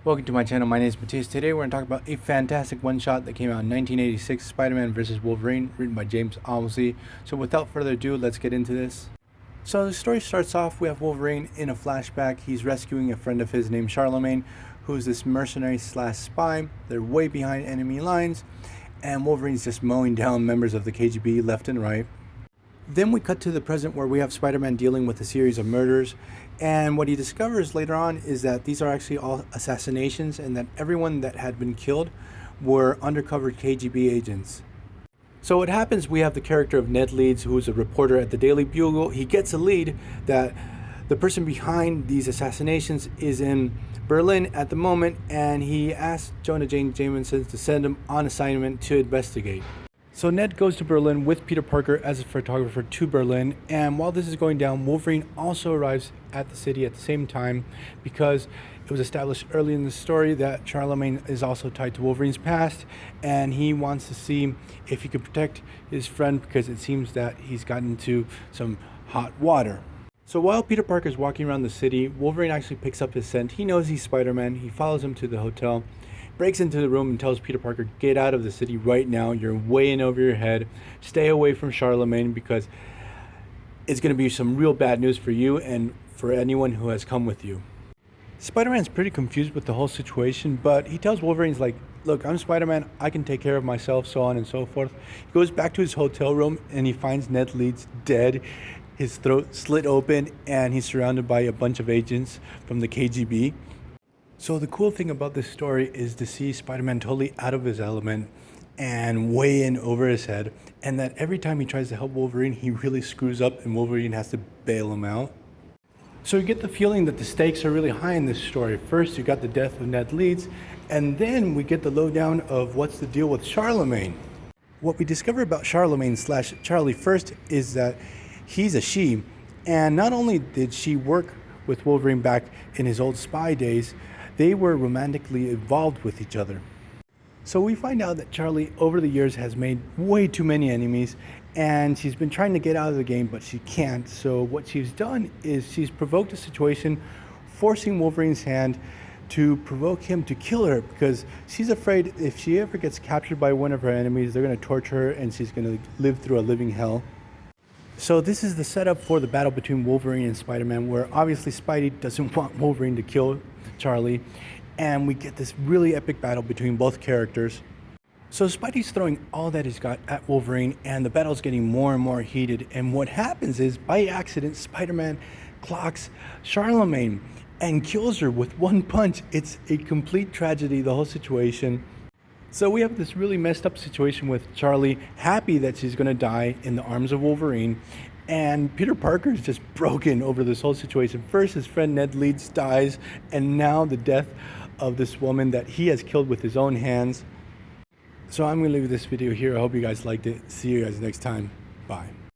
Welcome to my channel. My name is Matthias. Today we're going to talk about a fantastic one-shot that came out in 1986, Spider-Man vs. Wolverine, written by James Owsley. So without further ado, let's get into this. So the story starts off, we have Wolverine in a flashback. He's rescuing a friend of his named Charlemagne, who's this mercenary slash spy. They're way behind enemy lines, and Wolverine's just mowing down members of the KGB left and right. Then we cut to the present where we have Spider-Man dealing with a series of murders, and what he discovers later on is that these are actually all assassinations and that everyone that had been killed were undercover KGB agents. So what happens, we have the character of Ned Leeds, who is a reporter at the Daily Bugle. He gets a lead that the person behind these assassinations is in Berlin at the moment, and he asks Jonah Jameson to send him on assignment to investigate. So Ned goes to Berlin with Peter Parker as a photographer to Berlin, and while this is going down, Wolverine also arrives at the city at the same time because it was established early in the story that Charlemagne is also tied to Wolverine's past, and he wants to see if he can protect his friend because it seems that he's gotten into some hot water. So while Peter Parker is walking around the city, Wolverine actually picks up his scent. He knows he's Spider-Man. He follows him to the hotel, breaks into the room and tells Peter Parker, get out of the city right now. You're way in over your head. Stay away from Charlemagne because it's going to be some real bad news for you and for anyone who has come with you. Spider-Man's pretty confused with the whole situation, but he tells Wolverine's like, look, I'm Spider-Man. I can take care of myself, so on and so forth. He goes back to his hotel room and he finds Ned Leeds dead, his throat slit open, and he's surrounded by a bunch of agents from the KGB. So the cool thing about this story is to see Spider-Man totally out of his element and way in over his head, and that every time he tries to help Wolverine, he really screws up and Wolverine has to bail him out. So you get the feeling that the stakes are really high in this story. First, you got the death of Ned Leeds, and then we get the lowdown of what's the deal with Charlemagne. What we discover about Charlemagne slash Charlie first is that he's a she, and not only did she work with Wolverine back in his old spy days, they were romantically involved with each other. So we find out that Charlie over the years has made way too many enemies, and she's been trying to get out of the game, but she can't. So what she's done is she's provoked a situation, forcing Wolverine's hand to provoke him to kill her, because she's afraid if she ever gets captured by one of her enemies, they're going to torture her and she's going to live through a living hell. So this is the setup for the battle between Wolverine and Spider-Man, where obviously Spidey doesn't want Wolverine to kill Charlie, and we get this really epic battle between both characters. So Spidey's throwing all that he's got at Wolverine, and the battle's getting more and more heated, and what happens is, by accident, Spider-Man clocks Charlemagne and kills her with one punch. It's a complete tragedy, the whole situation. So we have this really messed up situation with Charlie happy that she's going to die in the arms of Wolverine, and Peter Parker is just broken over this whole situation. First, his friend Ned Leeds dies, and now the death of this woman that he has killed with his own hands. So I'm going to leave this video here. I hope you guys liked it. See you guys next time. Bye.